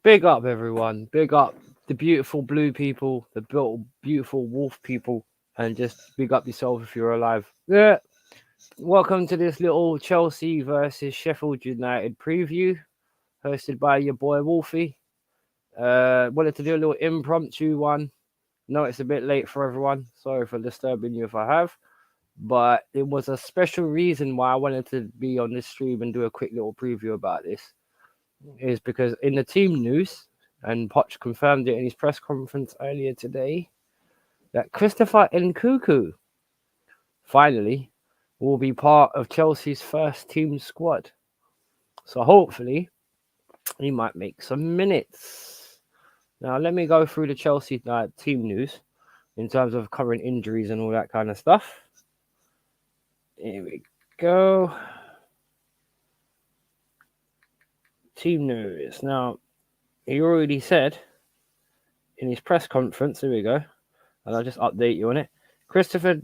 Big up, everyone. Big up the beautiful blue people, the beautiful wolf people, and just big up yourself if you're alive. Yeah. Welcome to this little Chelsea versus Sheffield United preview, hosted by your boy Wolfie. Wanted to do a little impromptu one. No, it's a bit late for everyone. Sorry for disturbing you if I have. But it was a special reason why I wanted to be on this stream and do a quick little preview about this. Is because in the team news, and Poch confirmed it in his press conference earlier today, that Christopher Nkunku finally will be part of Chelsea's first team squad. So hopefully he might make some minutes. Now let me go through the Chelsea team news in terms of current injuries and all that kind of stuff. Here we go. Team news. Now he already said in his press conference, here we go, and I'll just update you on it. Christopher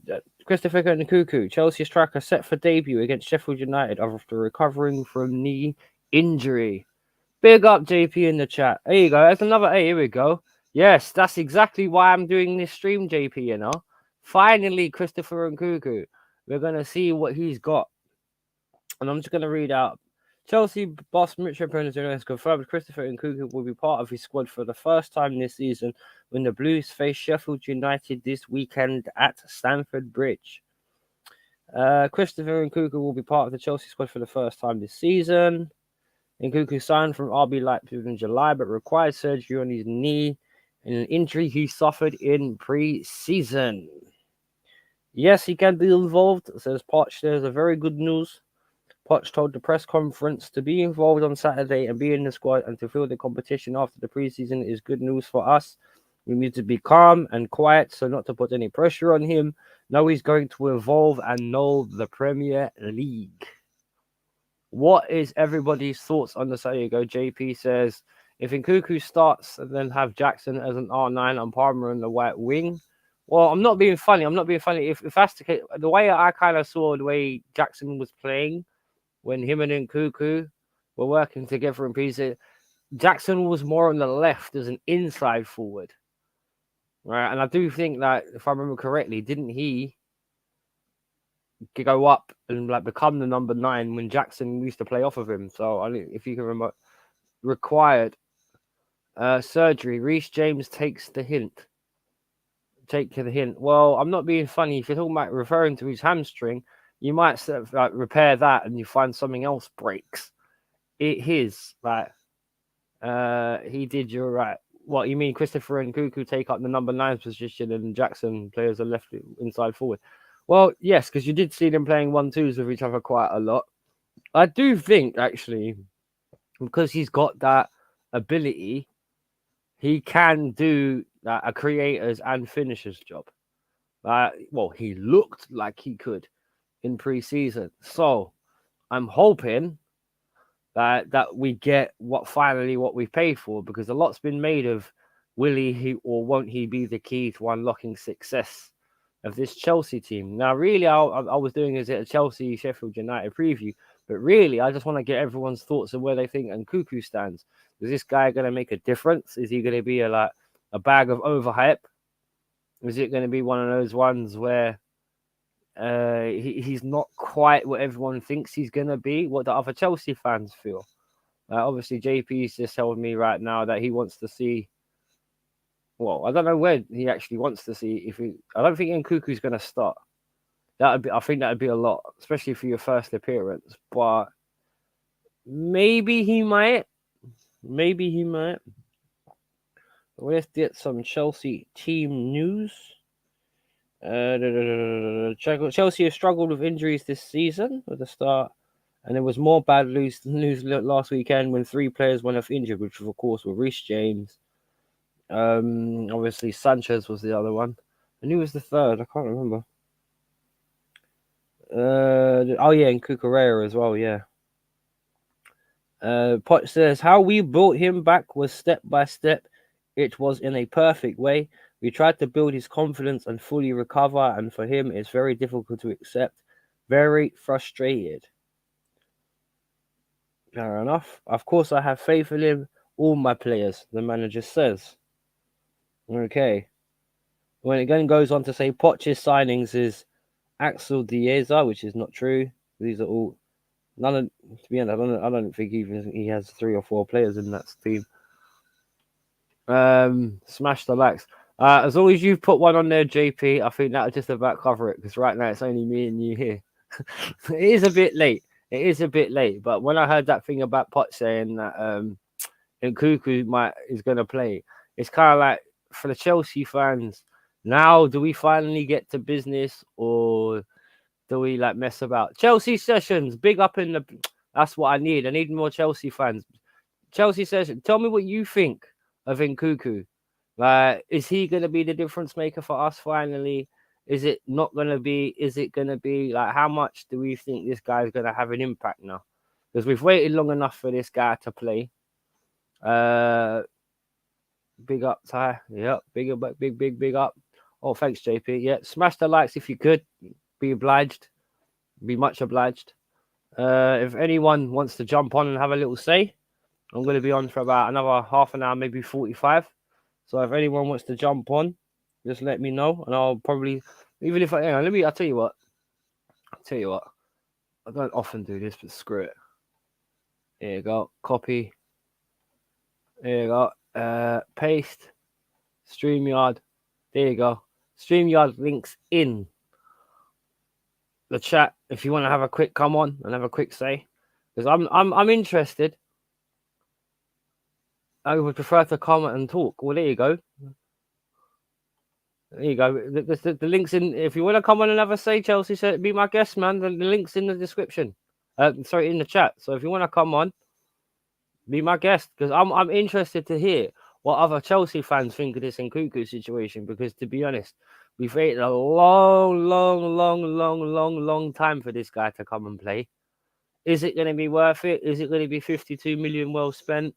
Nkunku, Chelsea striker, set for debut against Sheffield United after recovering from knee injury. Big up JP in the chat. There you go. There's another. Hey, here we go. Yes, that's exactly why I'm doing this stream, JP. You know, finally, Christopher Nkunku. We're gonna see what he's got, and I'm just gonna read out. Chelsea boss Mitchell has confirmed Christopher Nkunku will be part of his squad for the first time this season when the Blues face Sheffield United this weekend at Stamford Bridge. Christopher Nkunku will be part of the Chelsea squad for the first time this season. Nkunku signed from RB Leipzig in July but required surgery on his knee in an injury he suffered in pre-season. Yes, he can be involved, says Poch. There's a very good news. Poch told the press conference to be involved on Saturday and be in the squad and to fill the competition after the preseason is good news for us. We need to be calm and quiet so not to put any pressure on him. Know he's going to evolve and know the Premier League. What is everybody's thoughts on this? There you go. JP says, if Nkunku starts and then have Jackson as an R9 and Palmer in the right wing. Well, I'm not being funny. If that's the case, the way I kind of saw the way Jackson was playing when him and Nkunku were working together in preseason, Jackson was more on the left as an inside forward. Right. And I do think that, if I remember correctly, didn't he go up and become the number 9 when Jackson used to play off of him? So if you can remember, required surgery. Reece James takes the hint. Take the hint. Well, I'm not being funny. If you're talking about referring to his hamstring, you might sort of repair that and you find something else breaks. He did. You're right. What you mean? Christopher Nkunku take up the number 9 position and Jackson play as a left inside forward. Well, yes, because you did see them playing 1-2s with each other quite a lot. I do think actually, because he's got that ability, he can do a creators and finishers job. Well, he looked like he could in pre-season. So I'm hoping that we get what we paid for, because a lot's been made of will he or won't he be the key to unlocking success of this Chelsea team. Now, really, I was doing is a Chelsea Sheffield United preview, but really, I just want to get everyone's thoughts on where they think Nkunku stands. Is this guy going to make a difference? Is he going to be a bag of overhype? Is it going to be one of those ones where he's not quite what everyone thinks he's going to be? What the other Chelsea fans feel? Obviously, JP's just told me right now that he wants to see. Well, I don't know where he actually wants to see. I don't think Nkunku's going to start. I think that'd be a lot, especially for your first appearance. But maybe he might. Let's get some Chelsea team news. Chelsea have struggled with injuries this season at the start, and there was more bad news last weekend when 3 players went off injured, which of course were Reece James. Obviously Sanchez was the other one, and who was the third? I can't remember. And Cucurella as well. Yeah. Poch says how we brought him back was step by step. It was in a perfect way. We tried to build his confidence and fully recover, and for him, it's very difficult to accept. Very frustrated. Fair enough. Of course, I have faith in him. all my players, the manager says. Okay. When it then goes on to say Poch's signings is Axel Dieza, which is not true. These are all none of, to be honest, I don't think even he has 3 or 4 players in that team. Smash the likes. As long as you've put one on there, JP, I think that'll just about cover it because right now it's only me and you here. It is a bit late. It is a bit late, but when I heard that thing about Pot saying that Nkuku might is going to play, it's kind of like for the Chelsea fans. Now, do we finally get to business, or do we like mess about? Chelsea sessions, big up in the. That's what I need. I need more Chelsea fans. Chelsea session. Tell me what you think of Nkuku. Like, is he going to be the difference maker for us finally? Is it not going to be? Is it going to be like how much do we think this guy's going to have an impact now? Because we've waited long enough for this guy to play. Uh, Big up, Ty. Yep, big up. Oh, thanks, JP. Yeah, smash the likes if you could. Be obliged. Be much obliged. If anyone wants to jump on and have a little say, I'm going to be on for about another half an hour, maybe 45. So if anyone wants to jump on, just let me know, and I'll probably, even if I, hang on, I'll tell you what. I'll tell you what. I don't often do this, but screw it. Here you go. Copy. Here you go. Paste. StreamYard. There you go. StreamYard links in the chat if you want to have a quick come on and have a quick say. Because I'm interested. I would prefer to comment and talk. Well, there you go. There you go. The links in. If you want to come on and have a say, Chelsea, said be my guest, man. The links in the description. Sorry, in the chat. So if you want to come on, be my guest because I'm interested to hear what other Chelsea fans think of this Nkuku situation. Because to be honest, we've waited a long time for this guy to come and play. Is it going to be worth it? Is it going to be 52 million well spent?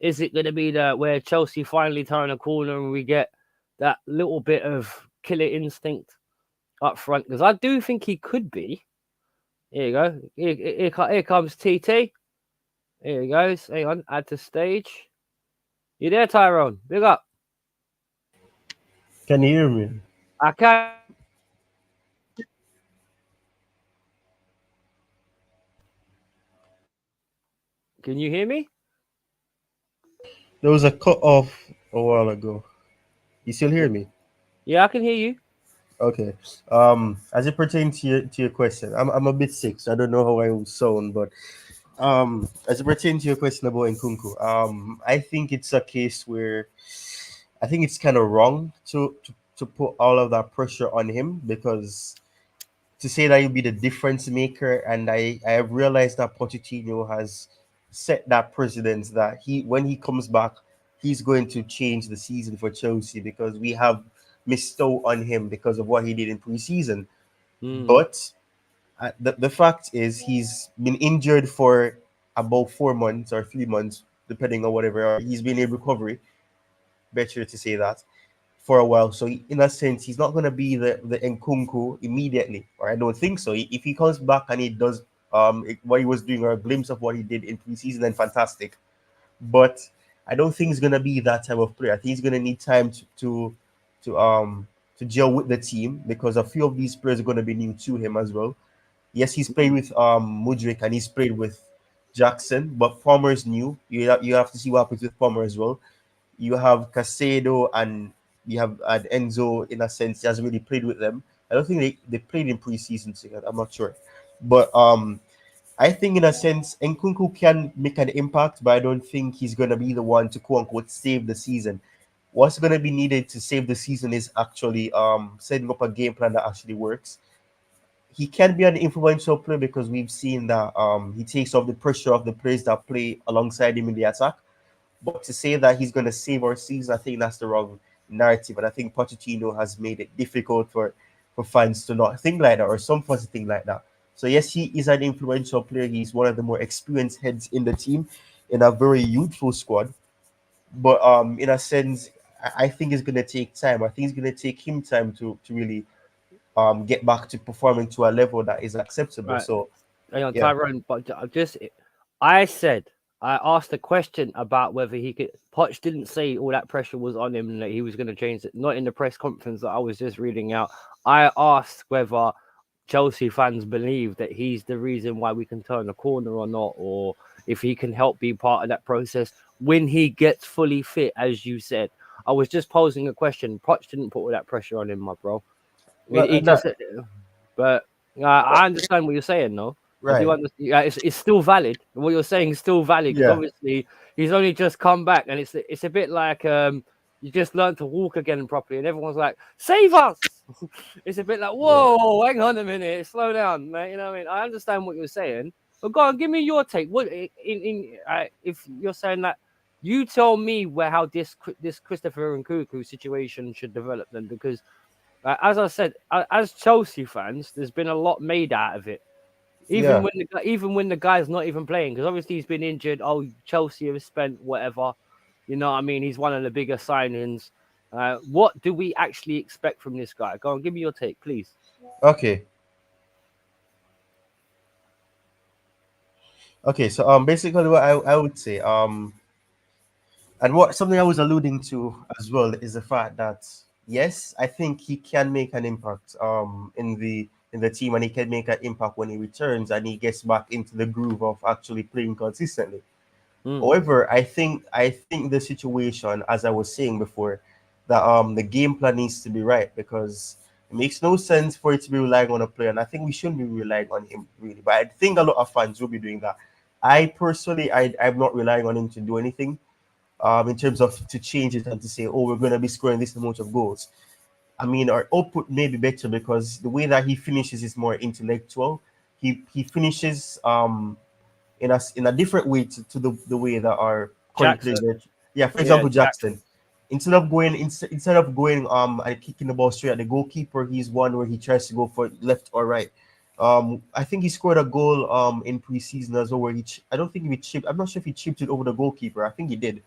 Is it going to be the where Chelsea finally turn a corner and we get that little bit of killer instinct up front? Because I do think he could be. Here you go. Here comes TT. Here he goes. Hang on. Add to stage. You there, Tyrone? Big up. Can you hear me? I can. Can you hear me? There was a cut off a while ago. You still hear me? Yeah, I can hear you. Okay. As it pertains to your question, I'm a bit sick, so I don't know how I will sound, but as it pertains to your question about Nkunku, I think it's a case where I think it's kind of wrong to put all of that pressure on him because to say that he'll be the difference maker, and I have realized that Pochettino has set that precedence that he when he comes back, he's going to change the season for Chelsea because we have missed out on him because of what he did in preseason. Mm. But the fact is, he's been injured for about 4 months or 3 months, depending on whatever. Or he's been in recovery. Better to say that for a while. So in a sense, he's not going to be the Nkunku immediately, or I don't think so. If he comes back and he does what he was doing or a glimpse of what he did in preseason, then fantastic. But I don't think he's going to be that type of player. I think he's going to need time to to gel with the team because a few of these players are going to be new to him as well. Yes, he's played with Mudrik and he's played with Jackson, but Palmer is new. You have to see what happens with Palmer as well. You have Casado and you have Enzo in a sense. He hasn't really played with them. I don't think they played in preseason, so I'm not sure. But I think in a sense Nkunku can make an impact, but I don't think he's gonna be the one to quote unquote save the season. What's gonna be needed to save the season is actually setting up a game plan that actually works. He can be an influential player because we've seen that he takes off the pressure of the players that play alongside him in the attack. But to say that he's going to save our season, I think that's the wrong narrative. And I think Pochettino has made it difficult for fans to not think like that or some fans to think like that. So, yes, he is an influential player. He's one of the more experienced heads in the team in a very youthful squad. But in a sense, I think it's going to take time. I think it's going to take him time to really get back to performing to a level that is acceptable. Right. So, Hang on, yeah. Tyrone. But I said I asked a question about whether he could. Poch didn't say all that pressure was on him and that he was going to change it. Not in the press conference that I was just reading out. I asked whether Chelsea fans believe that he's the reason why we can turn the corner or not, or if he can help be part of that process when he gets fully fit, as you said. I was just posing a question. Poch didn't put all that pressure on him, my bro. He Well, just, that but I understand what you're saying, though. I do right. understand. Yeah, it's still valid. What you're saying is still valid because Yeah, obviously he's only just come back, and it's a bit like you just learned to walk again properly, and everyone's like, "Save us!" It's a bit like, yeah. "Whoa, hang on a minute, slow down, mate." You know what I mean? I understand what you're saying, but go on, give me your take. What if you're saying that? You tell me where how this Christopher and Cuckoo situation should develop then, because as I said, as Chelsea fans, there's been a lot made out of it. Yeah. Even when the guy's not even playing, because obviously he's been injured. Oh, Chelsea have spent whatever. You know what I mean? He's one of the bigger signings. What do we actually expect from this guy? Go on, give me your take, please. Okay. Okay. So basically what I would say and what something I was alluding to as well is the fact that yes, I think he can make an impact in the team, and he can make an impact when he returns and he gets back into the groove of actually playing consistently. Mm. However, I think the situation, as I was saying before, that the game plan needs to be right, because it makes no sense for it to be relying on a player, and I think we shouldn't be relying on him really. But I think a lot of fans will be doing that. I personally, I'm not relying on him to do anything in terms of to change it and to say, oh, we're going to be scoring this amount of goals. I mean, our output may be better because the way that he finishes is more intellectual. He finishes in a different way to the way that our current players Jackson, are. Yeah, for yeah, example, Jackson. Jackson. Instead of going and kicking the ball straight at the goalkeeper, he's one where he tries to go for left or right. I think he scored a goal in preseason as well where I don't think he chipped. I'm not sure if he chipped it over the goalkeeper. I think he did.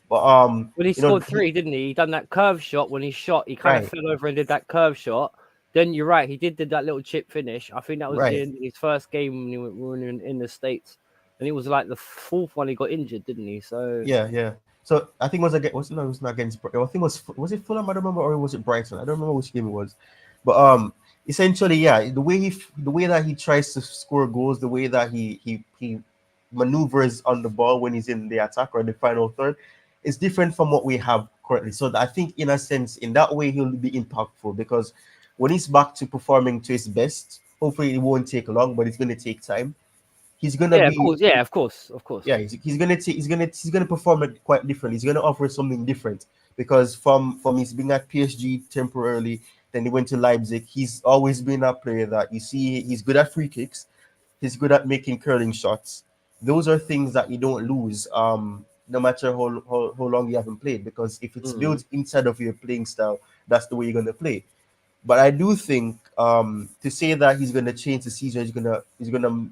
But Well, he scored three, didn't he? He done that curve shot when he shot. He kind of right, fell over and did that curve shot. Then you're right. He did that little chip finish. I think that was right. in his first game when he were in the States, and it was like the fourth one he got injured, didn't he? So Yeah, yeah. So I think it was against no, it was not against. I think was it Fulham? I don't remember, or was it Brighton? I don't remember which game it was. But essentially, yeah, the way that he tries to score goals, the way that he maneuvers on the ball when he's in the attack or the final third, is different from what we have currently. So I think, in a sense, in that way, he'll be impactful because when he's back to performing to his best, hopefully it won't take long, but it's going to take time. He's gonna yeah, of be course, yeah, of course, of course. yeah, he's gonna perform it quite different. He's gonna offer something different because from his being at PSG temporarily, then he went to Leipzig. He's always been a player that you see he's good at free kicks, he's good at making curling shots. Those are things that you don't lose, no matter how long you haven't played, because if it's Mm. built inside of your playing style, that's the way you're gonna play. But I do think to say that he's gonna change the season, he's gonna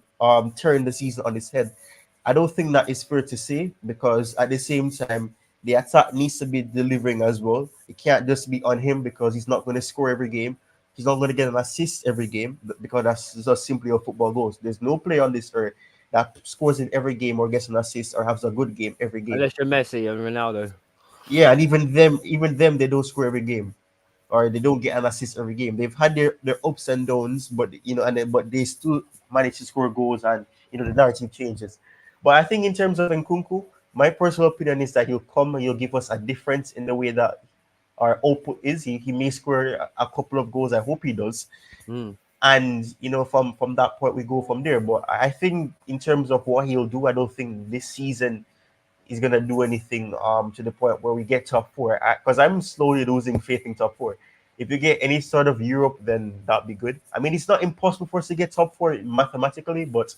turn the season on his head. I don't think that is fair to say because at the same time the attack needs to be delivering as well. It can't just be on him because he's not going to score every game. He's not going to get an assist every game because that's just simply how football goes. There's no player on this earth that scores in every game or gets an assist or has a good game every game. Unless you're Messi and Ronaldo. Yeah, and even them, they don't score every game or they don't get an assist every game. They've had their ups and downs, but but they still manage to score goals, and the narrative changes. But I think in terms of Nkunku, my personal opinion is that he'll come and he'll give us a difference in the way that our output is. He may score a couple of goals. I hope he does. Mm. And from that point we go from there. But I think in terms of what he'll do, I don't think this season is gonna do anything to the point where we get top four. Because I'm slowly losing faith in top four. If you get any sort of Europe, then that'd be good. I mean, it's not impossible for us to get top four mathematically, but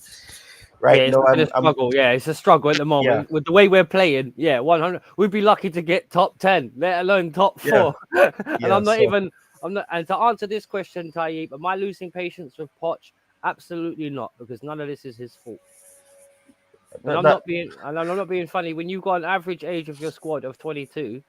Yeah, right it's now a bit of I'm struggle. Yeah, it's a struggle at the yeah, moment with the way we're playing. Yeah, 100. We'd be lucky to get top 10, let alone top yeah, four. And yeah. I'm not So even. I'm not. And to answer this question, Tayyip, am I losing patience with Poch? Absolutely not, because none of this is his fault. And that, I'm that not being. And I'm not being funny. When you've got an average age of your squad of 22,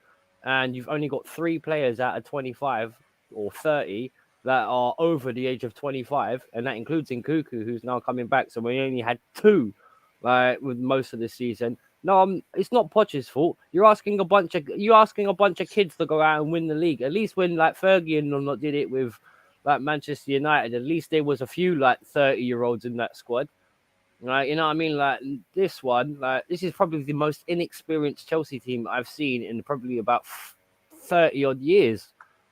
and you've only got three players out of 25 or 30 that are over the age of 25, and that includes Nkuku, who's now coming back. So we only had two like with most of the season. No, it's not Poch's fault. You're asking a bunch of kids to go out and win the league. At least when like Fergie and them lot did it with like Manchester United, at least there was a few like 30-year-olds in that squad. Right, you know what I mean? Like this one, like this is probably the most inexperienced Chelsea team I've seen in probably about 30 odd years.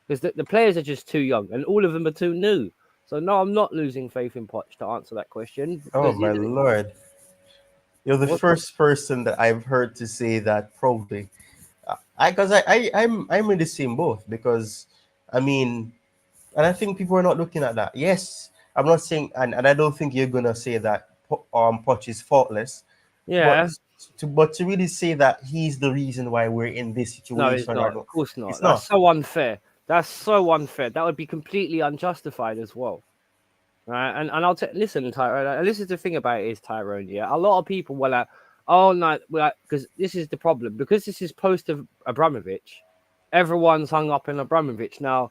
Because the players are just too young and all of them are too new. So no, I'm not losing faith in Poch to answer that question Oh because my lord. You're the what first person that I've heard to say that probably. I'm in the same boat because I mean, and I think people are not looking at that. Yes, I'm not saying, and I don't think you're gonna say that Poch is faultless, but yeah. to really say that he's the reason why we're in this No, it's situation or not. no, Of course not. it's That's not. so unfair. That's so unfair. That would be completely unjustified as well. Right, and listen, Tyrone. This is the thing about it is Tyrone. Yeah, a lot of people were like, "Oh no," because this is the problem. Because this is post of Abramovich, everyone's hung up in Abramovich. Now,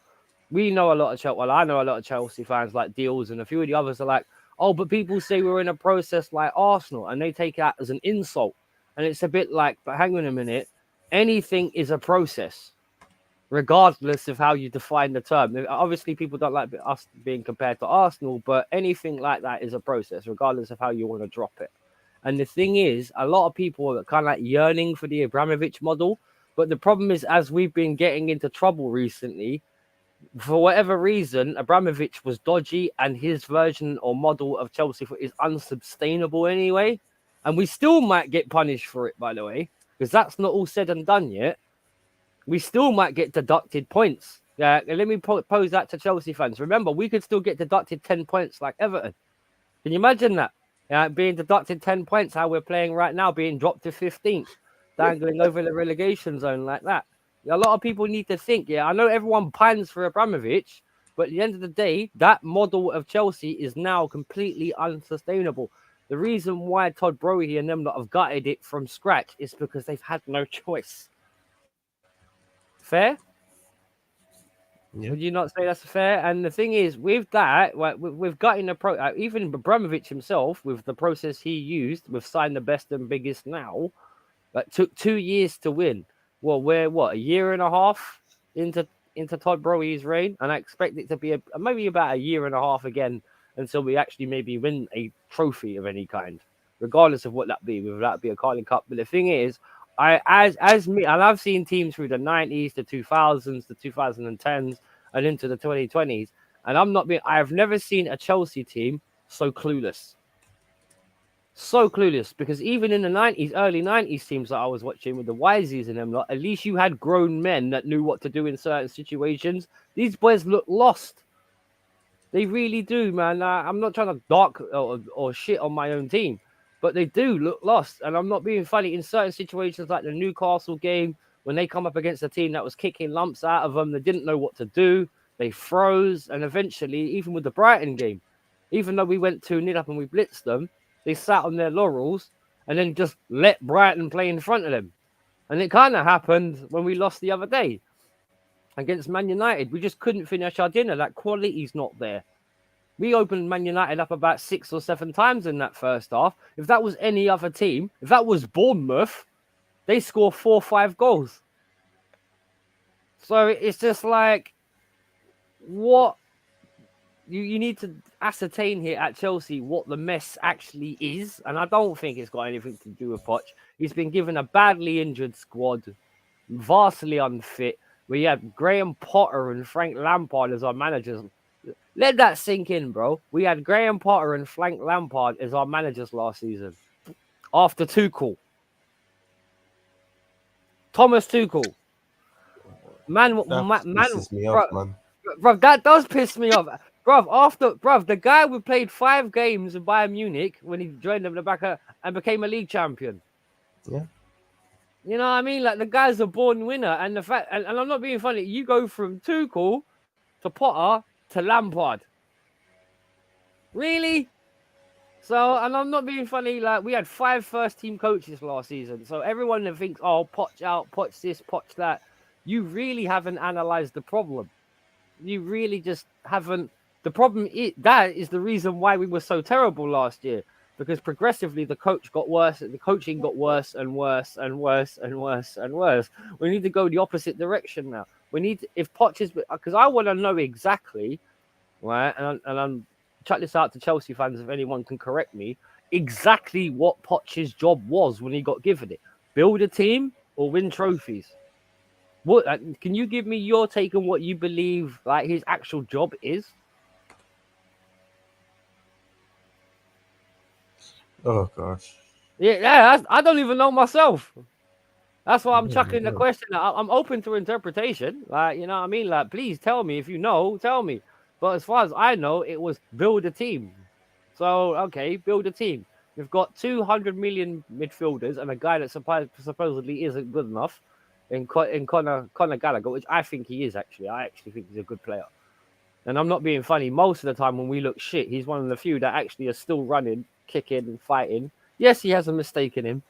we know a lot of Chelsea. Well, I know a lot of Chelsea fans like Deals, and a few of the others are like, "Oh, but people say we're in a process like Arsenal, and they take that as an insult." And it's a bit like, but hang on a minute, anything is a process regardless of how you define the term. Obviously, people don't like us being compared to Arsenal, but anything like that is a process, regardless of how you want to drop it. And the thing is, a lot of people are kind of like yearning for the Abramovich model. But the problem is, as we've been getting into trouble recently, for whatever reason, Abramovich was dodgy and his version or model of Chelsea is unsustainable anyway. And we still might get punished for it, by the way, because that's not all said and done yet. We still might get deducted points. Yeah, let me pose that to Chelsea fans. Remember, we could still get deducted 10 points like Everton. Can you imagine that? Yeah, being deducted 10 points, how we're playing right now, being dropped to 15th, dangling over the relegation zone like that. A lot of people need to think, yeah, I know everyone pines for Abramovich, but at the end of the day, that model of Chelsea is now completely unsustainable. The reason why Todd Brohy and them that have gutted it from scratch is because they've had no choice. Fair? Yeah. Would you not say that's fair? And the thing is, with that, we've got in the even Abramovich himself, with the process he used, we've signed the best and biggest now. That took 2 years to win. Well, we're what, a year and a half into Todd Browy's reign, and I expect it to be maybe about a year and a half again until we actually maybe win a trophy of any kind, regardless of what that be, whether that be a Carling Cup. But the thing is, I as me, and I've seen teams through the 90s, the 2000s, the 2010s, and into the 2020s, and I have never seen a Chelsea team so clueless. So clueless because even in the 90s, early 90s teams that I was watching with the Wiseies and them lot, at least you had grown men that knew what to do in certain situations. These boys look lost. They really do, man. I'm not trying to dark or shit on my own team, but they do look lost. And I'm not being funny in certain situations like the Newcastle game when they come up against a team that was kicking lumps out of them. They didn't know what to do. They froze. And eventually, even with the Brighton game, even though we went 2-0 up and we blitzed them, they sat on their laurels and then just let Brighton play in front of them. And it kind of happened when we lost the other day against Man United. We just couldn't finish our dinner. That quality's not there. We opened Man United up about 6 or 7 times in that first half. If that was any other team, if that was Bournemouth, they score 4 or 5 goals. So it's just like, what you need to ascertain here at Chelsea what the mess actually is. And I don't think it's got anything to do with Poch. He's been given a badly injured squad, vastly unfit. We had Graham Potter and Frank Lampard as our managers. Let that sink in, bro. We had Graham Potter and Frank Lampard as our managers last season. After Tuchel. Thomas Tuchel. Man, That man, pisses me off, bro, man. bro, that does piss me off. Bro, the guy who played 5 games in Bayern Munich when he joined them in the back and became a league champion. Yeah. You know what I mean? Like, the guy's a born winner. And the fact, and I'm not being funny, you go from Tuchel to Potter to Lampard. Really? So, and I'm not being funny, like, we had 5 first team coaches last season. So everyone that thinks, oh, Poch out, Poch this, Poch that, you really haven't analysed the problem. You really just haven't. The problem is that is the reason why we were so terrible last year. because progressively the coach got worse, the coaching got worse and worse and worse and worse and worse. We need to go the opposite direction now. We need, if Poch is, because I want to know exactly, right, and I'm chuck this out to Chelsea fans if anyone can correct me, exactly what Poch's job was when he got given it: build a team or win trophies. What can you give me your take on what you believe like his actual job is? Oh gosh. Yeah, I don't even know myself. That's why I'm Oh my chucking the God. question. I'm open to interpretation. Like, you know what I mean? Like, please tell me if you know, tell me. But as far as I know, it was build a team. So, okay, build a team. We've got 200 million midfielders and a guy that supposedly isn't good enough in Conor Gallagher, which I think he is actually. I actually think he's a good player. And I'm not being funny. Most of the time when we look shit, he's one of the few that actually are still running, kicking, and fighting. Yes, he has a mistake in him,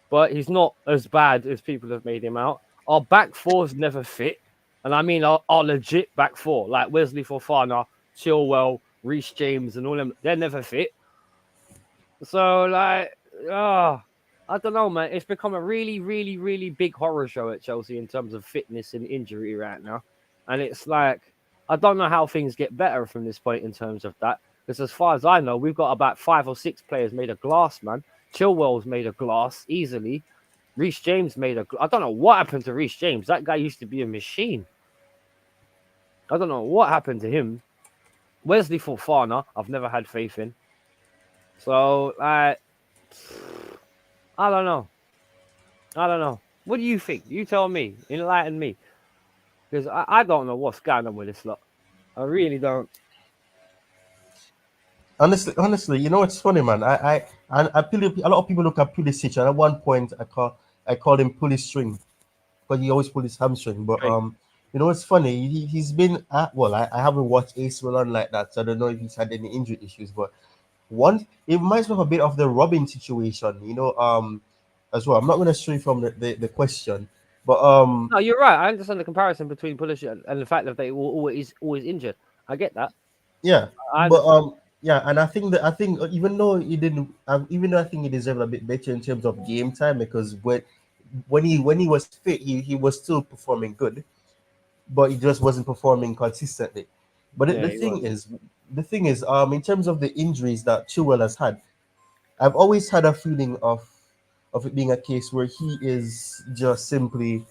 but he's not as bad as people have made him out. Our back fours never fit. And I mean our legit back four, like Wesley Fofana, Chilwell, Reece James, and all them, they're never fit. So, like, ah, I don't know, man. It's become a really, really, really big horror show at Chelsea in terms of fitness and injury right now. And it's like, I don't know how things get better from this point in terms of that. Because as far as I know, we've got about 5 or 6 players made of glass, man. Chilwell's made of glass easily. Reece James made of. I don't know what happened to Reece James. That guy used to be a machine. I don't know what happened to him. Wesley Fofana, I've never had faith in. So, I don't know. I don't know. What do you think? You tell me. Enlighten me. Because I don't know what's going on with this lot. I really don't. Honestly, you know it's funny, man. A lot of people look at Pulisic, and at one point I called him Pulis string because he always pull his hamstring. But Right. you know it's funny. He's been well. I haven't watched AC Milan like that, so I don't know if he's had any injury issues. But one, it reminds me of a bit of the Robin situation, as well. I'm not going to stray from the question, but No, you're right. I understand the comparison between Pulisic and the fact that they were always injured. I get that. yeah, I but understand. yeah, and I think even though he didn't, even though I think he deserved a bit better in terms of game time because when he was fit, he was still performing good, but he just wasn't performing consistently. But Yeah, he was. the thing is, in terms of the injuries that Chilwell has had, I've always had a feeling of it being a case where he is just simply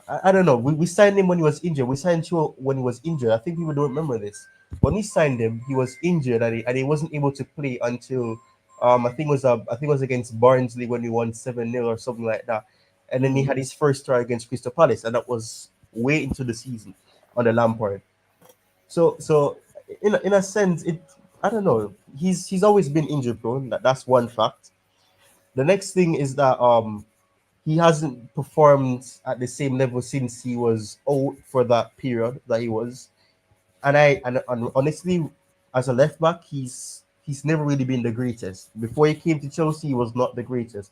I don't know. We signed him when he was injured. We signed Chua when he was injured. I think people don't remember this. When we signed him, he was injured and he wasn't able to play until I think it was against Barnsley when we won 7-0 or something like that. And then he Mm. had his first try against Crystal Palace, and that was way into the season on the Lampard. So in a sense, it I don't know. He's always been injury prone. That's one fact. The next thing is that he hasn't performed at the same level since he was out for that period that he was. And honestly, as a left back, he's never really been the greatest. Before he came to Chelsea, he was not the greatest.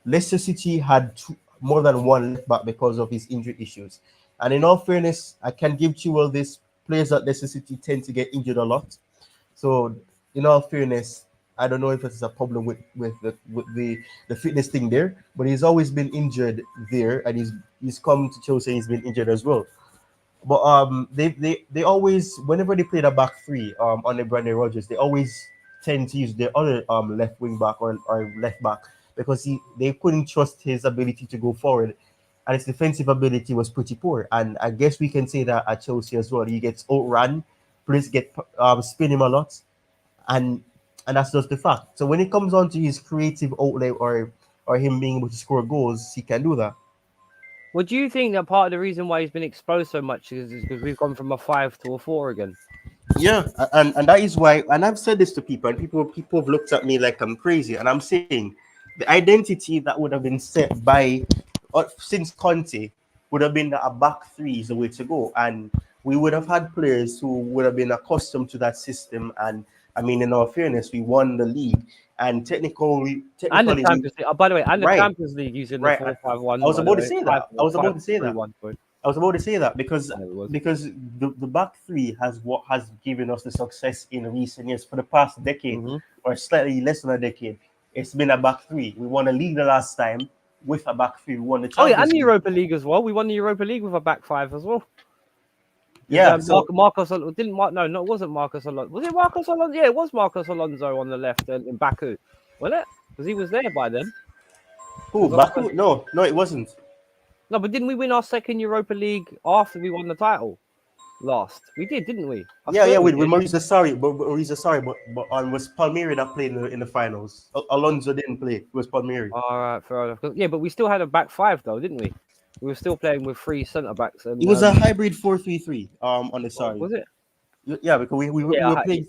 Leicester City had more than one left back because of his injury issues. And in all fairness, I can give Chilwell this: players at Leicester City tend to get injured a lot. So, in all fairness, I don't know if it's a problem with the fitness thing there, but he's always been injured there, and he's come to Chelsea and he's been injured as well. But they always whenever they play the back three under Brandon Rodgers, they always tend to use the other left wing back or left back because they couldn't trust his ability to go forward, and his defensive ability was pretty poor. And I guess we can say that at Chelsea as well. He gets outrun, players get spin him a lot, and and that's just the fact. So when it comes on to his creative outlet or him being able to score goals, he can do that. Well, do you think that part of the reason why he's been exposed so much is because we've gone from a 5 to a 4 again? Yeah, and that is why, and I've said this to people, and people have looked at me like I'm crazy, and I'm saying the identity that would have been set by since Conte would have been that a back three is the way to go, and we would have had players who would have been accustomed to that system. And I mean, in all fairness, we won the league, and And the technically we Champions League. Oh, by the way, and the right, Champions League using the right. 4-5-1. I was By the about to way, say five that. I four was five about to say three that. one. Sorry. I was about to say that because Yeah, it was. the back three has what has given us the success in recent years for the past decade Hmm. or slightly less than a decade. It's been a back three. We won a league the last time with a back three. We won the Oh yeah, and Champions the League. Europa League as well. We won the Europa League with a back five as well. Because Yeah, so Marcos didn't no, no, it wasn't Marcos Alonso. Was it Marcos Alonso? Yeah, it was Marcos Alonso on the left and in Baku, wasn't it? Because he was there by then. It who was our first. Baku? No, it wasn't. No, but didn't we win our second Europa League after we won the title last? We did, didn't we? I Yeah, swear we with did. Maurice Sarri, but Maurice Sarri, but was Palmieri that played in the finals. Alonso didn't play. It was Palmieri. All right, fair enough. Yeah, but we still had a back five though, didn't we? We were still playing with three centre backs It and was a hybrid 4-3-3. On the what Sarri. was it? Yeah, because we Yeah, were playing.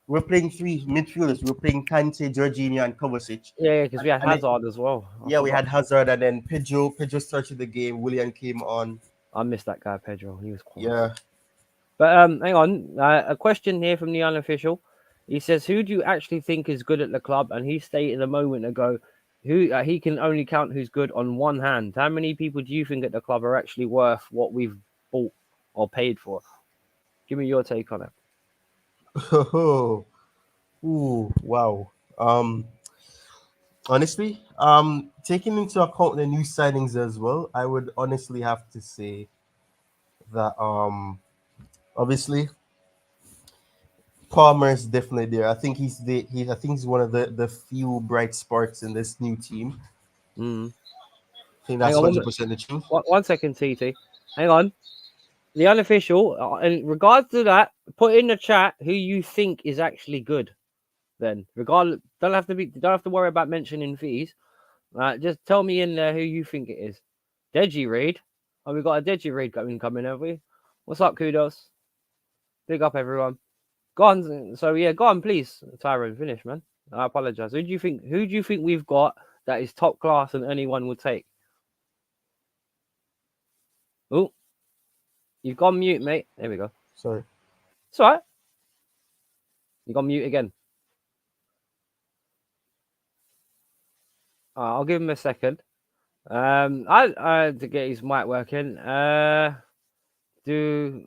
We were playing three midfielders. We were playing Kante, Jorginho, and Kovacic. yeah, because we had And then, Hazard as well. I yeah, we forgot. had Hazard, and then Pedro. Pedro started the game. Willian came on. I missed that guy, Pedro. He was class. Yeah. But hang on, a question here from the unofficial. He says, "Who do you actually think is good at the club?" And he stated a moment ago, "Who he can only count who's good on one hand." How many people do you think at the club are actually worth what we've bought or paid for? Give me your take on it. Oh, ooh, wow. Honestly, taking into account the new signings as well, I would honestly have to say that obviously Palmer is definitely there. I think I think he's one of the few bright sparks in this new team. Mm. I think Hang that's on, 100% the truth. one second, TT. Hang on. The unofficial, in regards to that, put in the chat who you think is actually good. Then, regardless, don't have to worry about mentioning fees. Just tell me in there who you think it is. Deji Reid. Oh, we got a Deji Reid coming, have we? What's up, kudos? Big up, everyone. Go on. So yeah, go on, please, Tyrone. Finish, man. I apologize. Who do you think? Who do you think we've got that is top class and anyone would take? Oh, you've gone mute, mate. There we go. Sorry. It's all right. You got mute again. I'll give him a second. I to get his mic working. Do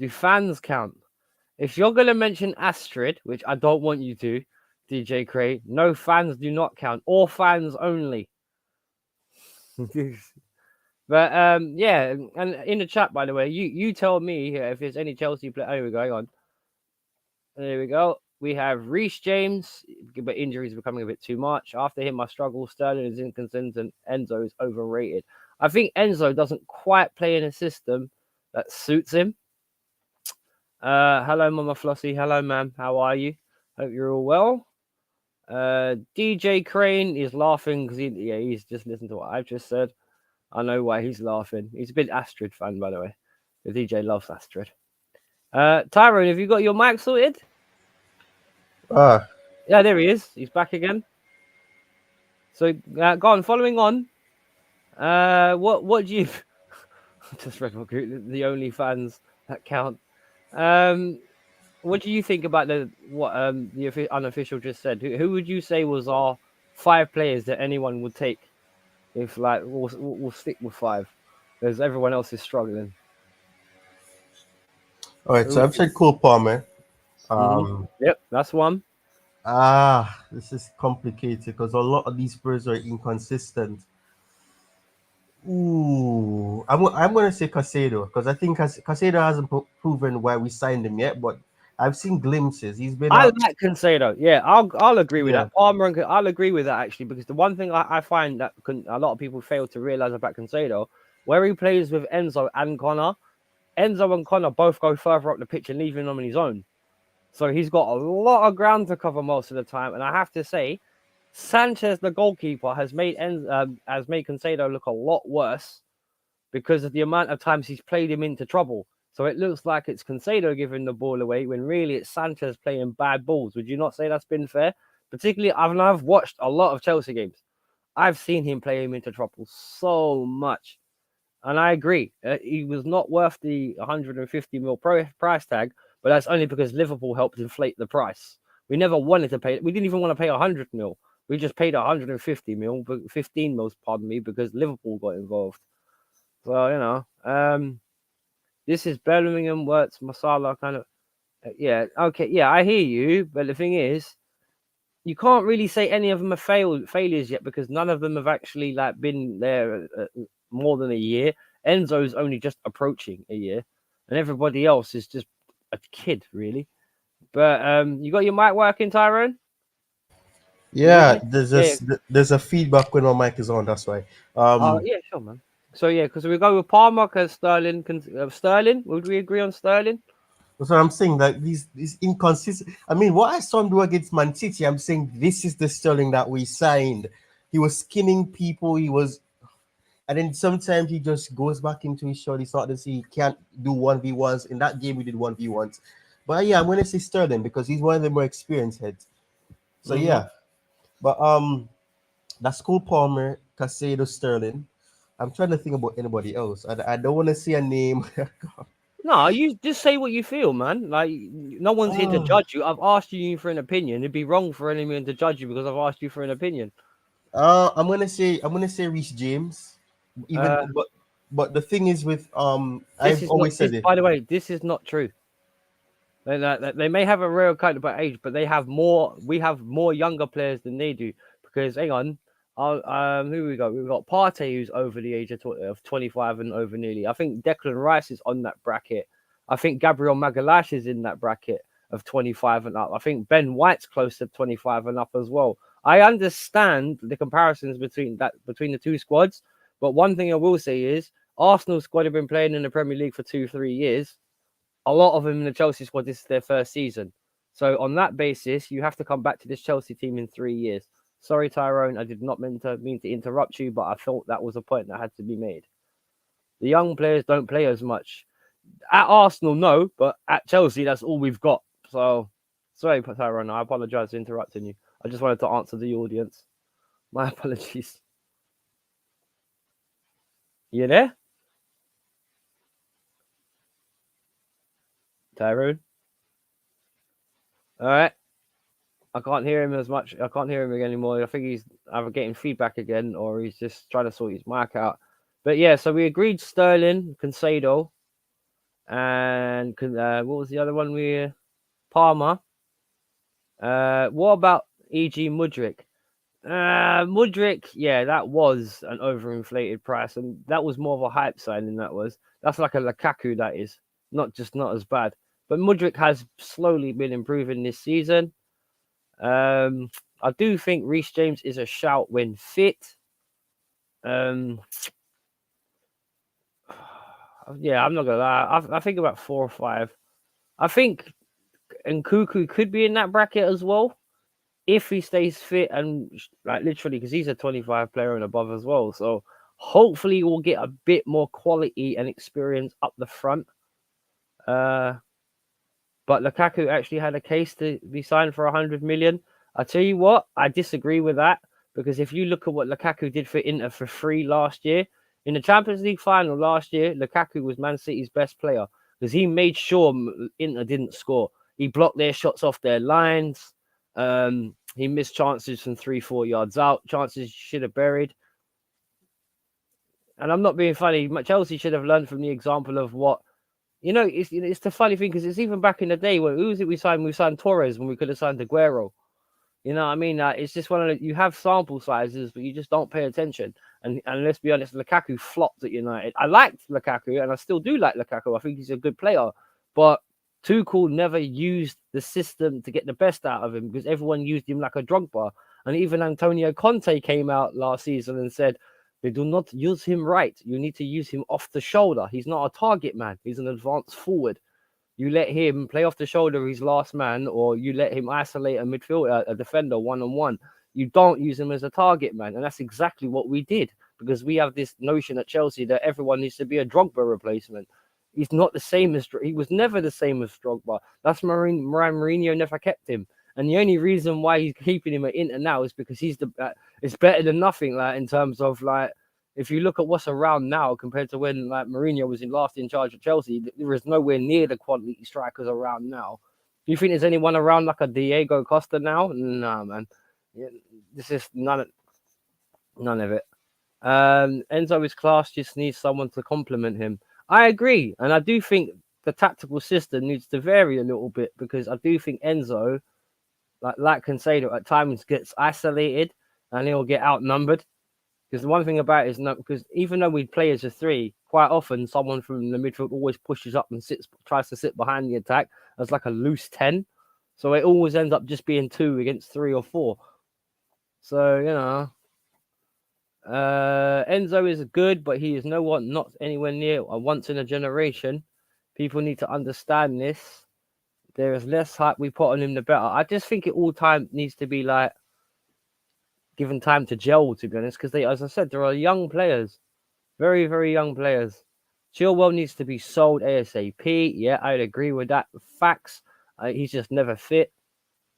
fans count? If you're gonna mention Astrid, which I don't want you to, DJ Cray, no, fans do not count, or fans only. But yeah, and in the chat, by the way, you tell me if there's any Chelsea player. Oh, here we go. Hang on. There we go. We have Reece James, but injuries are becoming a bit too much. After him, I struggle. Sterling is inconsistent. Enzo is overrated. I think Enzo doesn't quite play in a system that suits him. Hello, Mama Flossie. Hello, ma'am. How are you? Hope you're all well. DJ Crane is laughing because he's just listened to what I've just said. I know why he's laughing. He's a big Astrid fan, by the way. The DJ loves Astrid. Tyrone, have you got your mic sorted? Ah, Yeah, there he is. He's back again. So go on, following on. What do you just read the only fans that count? What do you think about the unofficial just said? Who would you say was our 5 players that anyone would take? If like we'll stick with 5, because everyone else is struggling. all right. So I've said Cole Palmer. Um, Yep, that's one. this is complicated because a lot of these players are inconsistent. Ooh, I'm gonna say Casado because I think Casado hasn't proven why we signed him yet, but I've seen glimpses. He's been I a like Cancelo. Yeah, I'll agree with yeah. that. Palmer and I'll agree with that actually, because the one thing I find that a lot of people fail to realize about Cancelo, where he plays with Enzo and Connor, Enzo and Connor both go further up the pitch and leaving him on his own. So he's got a lot of ground to cover most of the time. And I have to say, Sanchez, the goalkeeper, has made Cancelo look a lot worse because of the amount of times he's played him into trouble. So it looks like it's Cancelo giving the ball away when really it's Sanchez playing bad balls. Would you not say that's been fair? Particularly, I've watched a lot of Chelsea games. I've seen him play him into trouble so much. And I agree. He was not worth the 150 mil price tag, but that's only because Liverpool helped inflate the price. We never wanted to pay. We didn't even want to pay 100 mil. We just paid 150 mil, 15 mils, pardon me, because Liverpool got involved. So this is Bellingham, Wirtz, Masala, kind of. Yeah, okay, yeah, I hear you, but the thing is, you can't really say any of them are failures yet because none of them have actually like been there more than a year. Enzo's only just approaching a year, and everybody else is just a kid, really. But you got your mic working, Tyrone? Can you hear Yeah, me? Yeah. there's a feedback when my mic is on. That's why. Yeah, sure, man. So yeah, because we go with Palmer, because Sterling. Sterling, would we agree on Sterling? That's what I'm saying. That these inconsistent. I mean, what I saw him do against Man City, I'm saying this is the Sterling that we signed. He was skinning people. He was, and then sometimes he just goes back into his shot. He started to see he can't do 1v1s. In that game, we did 1v1s. But yeah, I'm gonna say Sterling because he's one of the more experienced heads. So Mm-hmm. yeah, but that's Cole Palmer, Casado, Sterling. I'm trying to think about anybody else. I don't want to see a name. No, you just say what you feel, man. Like no one's here to Oh, judge you. I've asked you for an opinion. It'd be wrong for anyone to judge you because I've asked you for an opinion. I'm gonna say Reece James. Even Uh, but the thing is with this I've is not always this. said it. By the way, this is not true. They may have a real kind of age, but they have more. We have more younger players than they do. Because hang on, who we got? We've got Partey who's over the age of 25 and over nearly. I think Declan Rice is on that bracket. I think Gabriel Magalhaes is in that bracket of 25 and up. I think Ben White's close to 25 and up as well. I understand the comparisons between the two squads, but one thing I will say is Arsenal squad have been playing in the Premier League for 2-3 years. A lot of them in the Chelsea squad, this is their first season. So on that basis, you have to come back to this Chelsea team in 3 years. Sorry, Tyrone, I did not mean to interrupt you, but I thought that was a point that had to be made. The young players don't play as much. At Arsenal, no, but at Chelsea, that's all we've got. So sorry, Tyrone, I apologize for interrupting you. I just wanted to answer the audience. My apologies. You there, Tyrone? All right. I can't hear him as much. I can't hear him again anymore. I think he's either getting feedback again or he's just trying to sort his mic out. But yeah, so we agreed Sterling, Concedo, and what was the other one? Palmer. What about E.G. Mudrick? Mudrick, yeah, that was an overinflated price, and that was more of a hype signing. That's like a Lukaku. That is not as bad. But Mudrick has slowly been improving this season. I do think Reece James is a shout when fit. Um, yeah, I'm not gonna lie. I think about 4 or 5. I think Nkuku could be in that bracket as well if he stays fit and like literally because he's a 25 player and above as well. So hopefully we'll get a bit more quality and experience up the front. Uh, But Lukaku actually had a case to be signed for 100 million. I tell you what, I disagree with that because if you look at what Lukaku did for Inter for free last year in the Champions League final last year, Lukaku was Man City's best player because he made sure Inter didn't score. He blocked their shots off their lines. He missed chances from 3-4 yards out, chances he should have buried. And I'm not being funny. Chelsea should have learned from the example of what it's the funny thing because it's even back in the day when who was it we signed? We signed Torres when we could have signed Aguero. You know what I mean? It's just one of the, you have sample sizes, but you just don't pay attention. And let's be honest, Lukaku flopped at United. I liked Lukaku, and I still do like Lukaku. I think he's a good player, but Tuchel never used the system to get the best out of him because everyone used him like a Drogba. And even Antonio Conte came out last season and said, they do not use him right. You need to use him off the shoulder. He's not a target man. He's an advanced forward. You let him play off the shoulder, his last man, or you let him isolate a midfielder, a defender one-on-one. You don't use him as a target man. And that's exactly what we did because we have this notion at Chelsea that everyone needs to be a Drogba replacement. He's not the same as he was never the same as Drogba. That's Mourinho never kept him. And the only reason why he's keeping him at Inter now is because it's better than nothing, like in terms of like if you look at what's around now compared to when like Mourinho was last in charge of Chelsea, there is nowhere near the quality strikers around now. Do you think there's anyone around like a Diego Costa now? Nah, man. Yeah, this is none of it. Enzo is class, just needs someone to complement him. I agree, and I do think the tactical system needs to vary a little bit because I do think Enzo, like Cancelo, at times gets isolated and he'll get outnumbered. Because the one thing about it is not because even though we play as a three, quite often someone from the midfield always pushes up and tries to sit behind the attack as like a loose 10. So it always ends up just being 2 against 3 or 4. So, Enzo is good, but he is not anywhere near a once in a generation. People need to understand this. There is less hype we put on him, the better. I just think it all time needs to be like given time to gel, to be honest, because they, as I said, there are young players, very, very young players. Chilwell needs to be sold ASAP. Yeah, I'd agree with that. Facts. He's just never fit.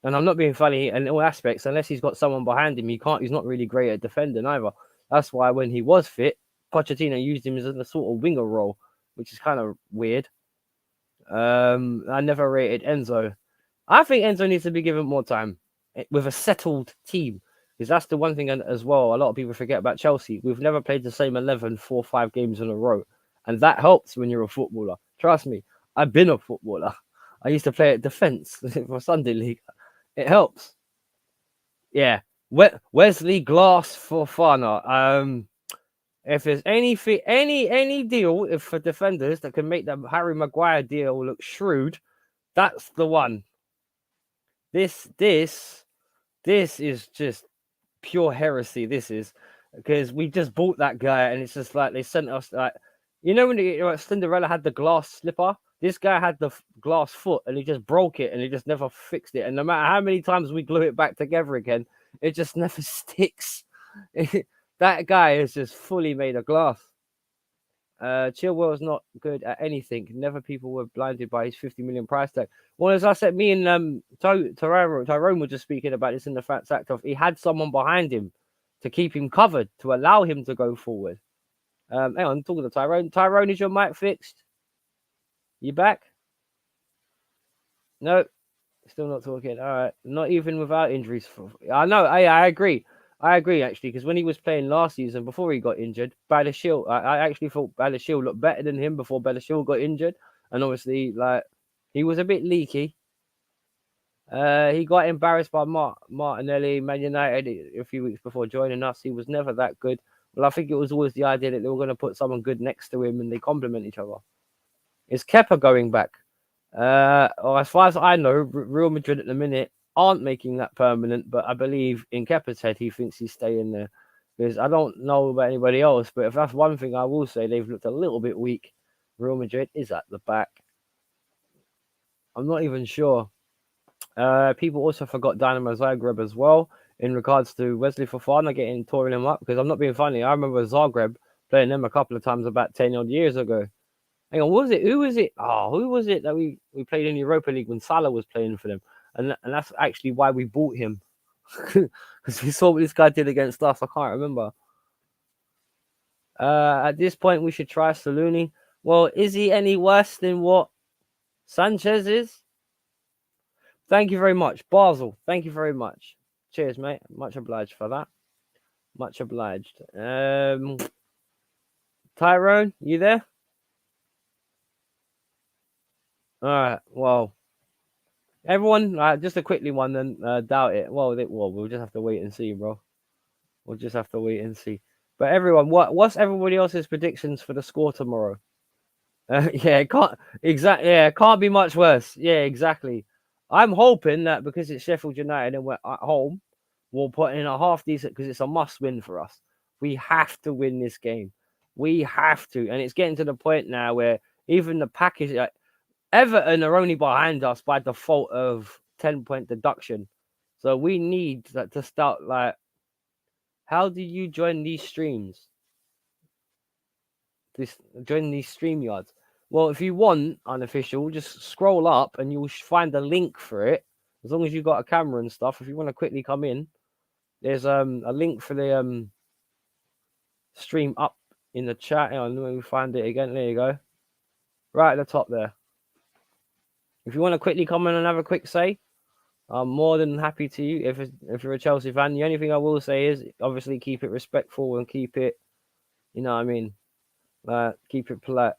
And I'm not being funny in all aspects. Unless he's got someone behind him, he can't. He's not really great at defending either. That's why when he was fit, Pochettino used him as a sort of winger role, which is kind of weird. I never rated Enzo. I think Enzo needs to be given more time with a settled team. Because that's the one thing as well. A lot of people forget about Chelsea. We've never played the same 11, 4, 5 games in a row. And that helps when you're a footballer. Trust me, I've been a footballer. I used to play at defence for Sunday League. It helps. Yeah. Wesley Glass for Fana. If there's any deal for defenders that can make the Harry Maguire deal look shrewd, that's the one. This is just pure heresy. This is because we just bought that guy, and it's just like they sent us like, when Cinderella had the glass slipper, this guy had the glass foot, and he just broke it, and he just never fixed it. And no matter how many times we glue it back together again, it just never sticks. That guy is just fully made of glass. Chilwell is not good at anything. Never people were blinded by his 50 million price tag. Well, as I said, me and Tyrone were just speaking about this in the fact of he had someone behind him to keep him covered, to allow him to go forward. Hang on, I'm talking to Tyrone. Tyrone, is your mic fixed? You back? No, still not talking. All right, not even without injuries. I know. I agree. I agree, actually, because when he was playing last season, before he got injured, Balachiel, I actually thought Balachiel looked better than him before Balachiel got injured. And obviously, he was a bit leaky. He got embarrassed by Martinelli, Man United, a few weeks before joining us. He was never that good. Well, I think it was always the idea that they were going to put someone good next to him and they complement each other. Is Kepa going back? Or as far as I know, Real Madrid at the minute aren't making that permanent, but I believe in Kepa's head, he thinks he's staying there. Because I don't know about anybody else, but if that's one thing I will say, they've looked a little bit weak. Real Madrid is at the back. I'm not even sure. People also forgot Dynamo Zagreb as well in regards to Wesley Fofana getting touring him up, because I'm not being funny. I remember Zagreb playing them a couple of times about 10 odd years ago. Hang on, what was it? Who was it? Oh, who was it that we played in Europa League when Salah was playing for them? And that's actually why we bought him. Because we saw what this guy did against us. I can't remember. At this point, we should try Saluni. Well, is he any worse than what Sanchez is? Thank you very much. Basel, thank you very much. Cheers, mate. Much obliged for that. Much obliged. Tyrone, you there? All right. Well, everyone, just a quickly one then. Doubt it. Well, we'll just have to wait and see, bro. We'll just have to wait and see. But everyone, what's everybody else's predictions for the score tomorrow? Yeah, it can't exactly. Yeah, it can't be much worse. Yeah, exactly. I'm hoping that because it's Sheffield United and we're at home, we'll put in a half decent, because it's a must win for us. We have to win this game. We have to, and it's getting to the point now where even the package, Everton are only behind us by default of 10-point deduction. So we need to start how do you join these streams? Join these stream yards. Well, if you want unofficial, just scroll up and you'll find a link for it. As long as you've got a camera and stuff, if you want to quickly come in, there's a link for the stream up in the chat. Hang on, let me find it again. There you go. Right at the top there. If you want to quickly come in and have a quick say, I'm more than happy to. If you're a Chelsea fan, the only thing I will say is obviously keep it respectful and keep it You know what I mean? Keep it polite.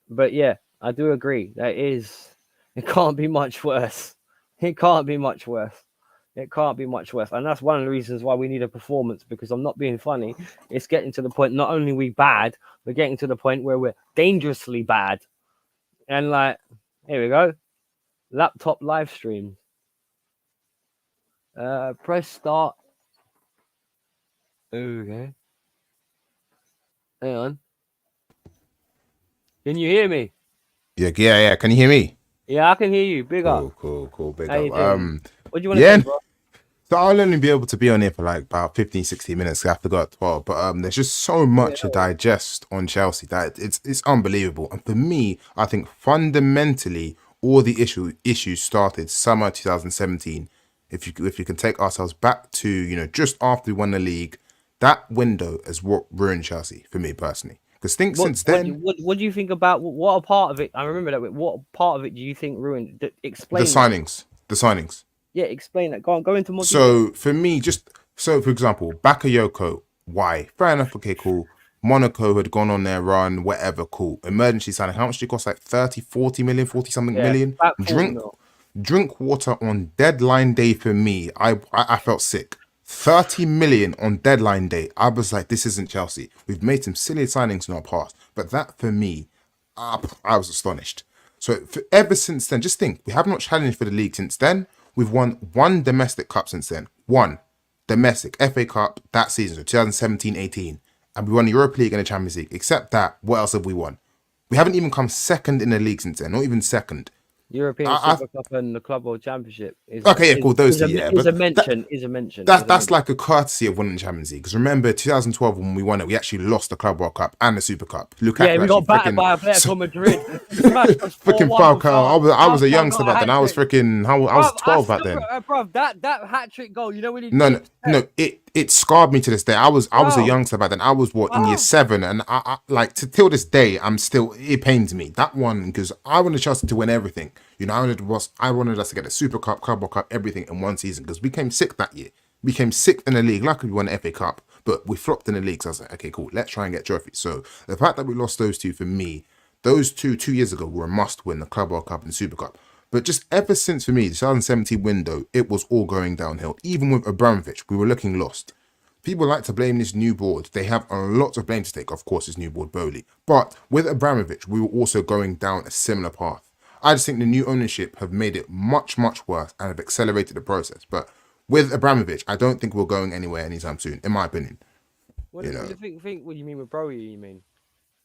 But yeah, I do agree. It can't be much worse. It can't be much worse. It can't be much worse. And that's one of the reasons why we need a performance, because I'm not being funny. It's getting to the point, not only we bad, we're getting to the point where we're dangerously bad. And like, here we go. Laptop live stream. Press start. Okay. Hang on. Can you hear me? Yeah. Can you hear me? Yeah, I can hear you. Big up. Cool. Big How up. you doing? What do you want to Yeah. say, bro? So I'll only be able to be on here for like about 15, 16 minutes. I have to go at 12. But there's just so much to digest on Chelsea that it's unbelievable. And for me, I think fundamentally all the issues started summer 2017. If you can take ourselves back to, just after we won the league, that window is what ruined Chelsea for me personally. Because since then, What do you think about what a part of it? I remember that. What part of it do you think ruined? the Explain that. signings. Yeah, explain that. Go into more detail. So for me, for example, Bakayoko, why? Fair enough, okay, cool. Monaco had gone on their run, whatever, cool. Emergency signing. How much did it cost? Like 30, 40 million, 40 something Yeah, million? back 40 mil. Drink water on deadline day for me. I felt sick. 30 million on deadline day. I was like, this isn't Chelsea. We've made some silly signings in our past. But that for me, I was astonished. So ever since then, just think, we have not challenged for the league since then. We've won one domestic cup since then. One domestic FA Cup that season, so 2017-18. And we won the Europa League and the Champions League. Except that, what else have we won? We haven't even come second in the league since then, not even second. European Super Cup and the Club World Championship cool. Those two, yeah. Is a mention. That's like a courtesy of winning the Champions League. Because remember, 2012 when we won it, we actually lost the Club World Cup and the Super Cup. Lukaku Yeah, we got battered by a player from Madrid. Freaking Falcao. I was a youngster back then. I was freaking. I was 12 back then. Bro, that hat trick goal. You know when he No. It scarred me to this day. I was a youngster back then. I was in year 7, and I like till this day. It pains me that one because I wanted Chelsea to win everything. I wanted us to get the Super Cup, Club World Cup, everything in one season because we came sick that year. We came sick in the league. Luckily, we won the FA Cup, but we flopped in the league. So I was like, okay, cool. Let's try and get trophies. So the fact that we lost those two, for me, those 2 years ago were a must-win, the Club World Cup and Super Cup. But just ever since, for me, the 2017 window, it was all going downhill. Even with Abramovich, we were looking lost. People like to blame this new board. They have a lot of blame to take. Of course, this new board, Bowley. But with Abramovich, we were also going down a similar path. I just think the new ownership have made it much, much worse and have accelerated the process. But with Abramovich, I don't think we're going anywhere anytime soon, in my opinion. What do you think? What do you mean with Broly? You mean?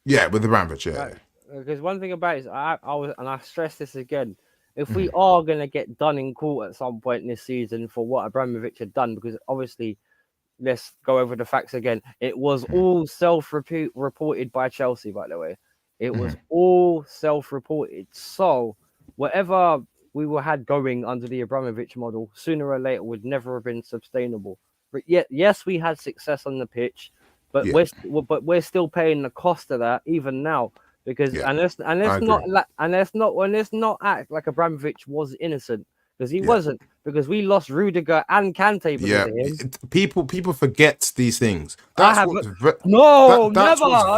Yeah, with Abramovich, yeah. Right. Because one thing about it is, I stress this again. If we are gonna get done in court at some point in this season for what Abramovich had done, because obviously, let's go over the facts again. It was all self-reported by Chelsea, by the way. It was all self-reported. So whatever we had going under the Abramovich model, sooner or later would never have been sustainable. But yet, yes, we had success on the pitch, but we're still paying the cost of that even now. Because and let's not act like Abramovich was innocent, because he wasn't. Because we lost Rudiger and Kante because of him. People forget these things. What's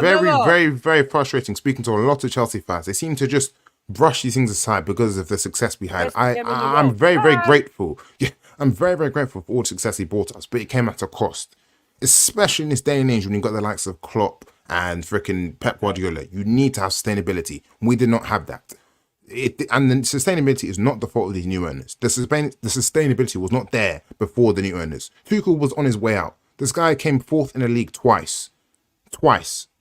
very, very frustrating. Speaking to a lot of Chelsea fans, they seem to just brush these things aside because of the success we had. I'm very, very grateful. Yeah, I'm very, very grateful for all the success he brought us, but it came at a cost. Especially in this day and age when you've got the likes of Klopp and freaking Pep Guardiola. You need to have sustainability. We did not have that. And the sustainability is not the fault of these new owners. The sustainability was not there before the new owners. Tuchel was on his way out. This guy came fourth in the league twice,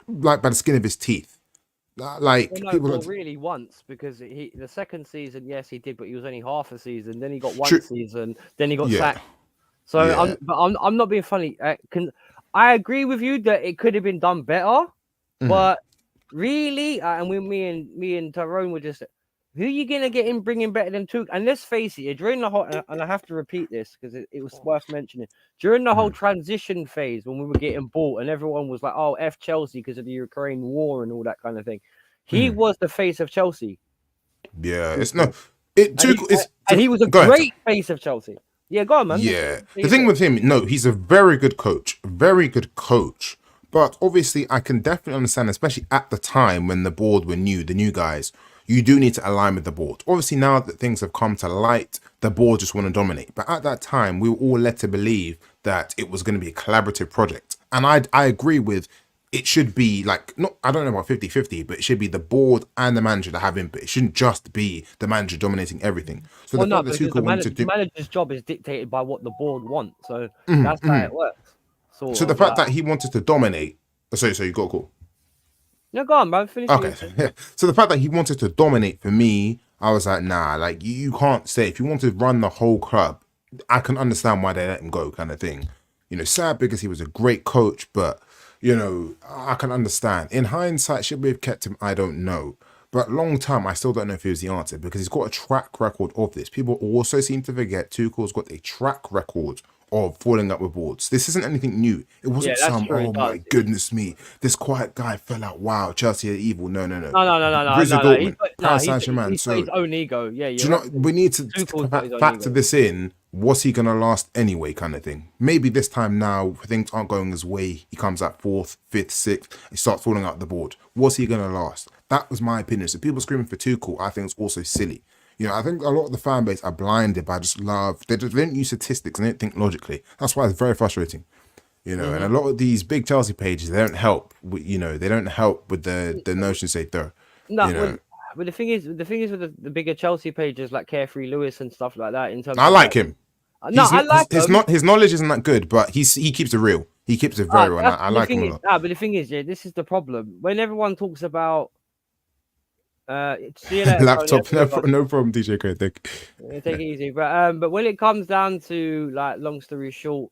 like by the skin of his teeth. Really once, because the second season, yes, he did, but he was only half a season. Then he got one season. Then he got sacked. So I'm not being funny. I agree with you that it could have been done better, but really, and me and Tyrone were just, who are you gonna get in bringing better than Tuchel? And let's face it, during the whole, and I have to repeat this because it was worth mentioning, during the whole transition phase when we were getting bought and everyone was like, "Oh, F Chelsea" because of the Ukraine war and all that kind of thing, he was the face of Chelsea. Yeah, he was a great face of Chelsea. Yeah, go on, man. Yeah, the thing with him, no, he's a very good coach, But obviously, I can definitely understand, especially at the time when the board were new, the new guys, you do need to align with the board. Obviously, now that things have come to light, the board just want to dominate. But at that time, we were all led to believe that it was going to be a collaborative project. And I agree with it should be like, not, I don't know about 50-50, but it should be the board and the manager that have input. It shouldn't just be the manager dominating everything. So Well, the no, fact that because Tuchel wanted to the do, manager's job is dictated by what the board wants. So that's how it works. Sort so the of fact like, that he wanted to dominate, so you got a call. no, go on, bro. Finish. what Okay, you're saying. yeah. So the fact that he wanted to dominate for me, I was like, nah, like you can't say if you want to run the whole club, I can understand why they let him go, kind of thing. You know, sad because he was a great coach, but you know, I can understand. In hindsight, should we have kept him? I don't know. But long term, I still don't know if he was the answer because he's got a track record of this. People also seem to forget Tuchel's got a track record of falling up with boards. This isn't anything new. It wasn't Yeah, that's some, true. oh It my does. goodness me, this quiet guy fell out. Wow, Chelsea are evil. No. No. Borussia He's Dortmund, got, no, Paris Saint-Germain. he's got So his own ego. Yeah, do you're you know, right. we need to Tuchel's got his own factor ego. this in. Was he going to last anyway, kind of thing? Maybe this time now, things aren't going his way. He comes at 4th, 5th, 6th. He starts falling out the board. Was he going to last? That was my opinion. So people screaming for Tuchel, I think it's also silly. You know, I think a lot of the fan base are blinded by just love. They don't use statistics and they don't think logically. That's why it's very frustrating. You know, and a lot of these big Chelsea pages, they don't help. You know, they don't help with the notions they throw. No, You know, but the thing is with the bigger Chelsea pages like Carefree Lewis and stuff like that. In terms I of like like, him. no, He's I not like him. his knowledge isn't that good, but he keeps it real. He keeps it very real, and I The like thing him a is, lot. but the thing is, yeah, this is the problem. When everyone talks about, see you later, Tony. Laptop, Have a good one. no problem, DJ Code. Yeah, take it easy, but when it comes down to like long story short,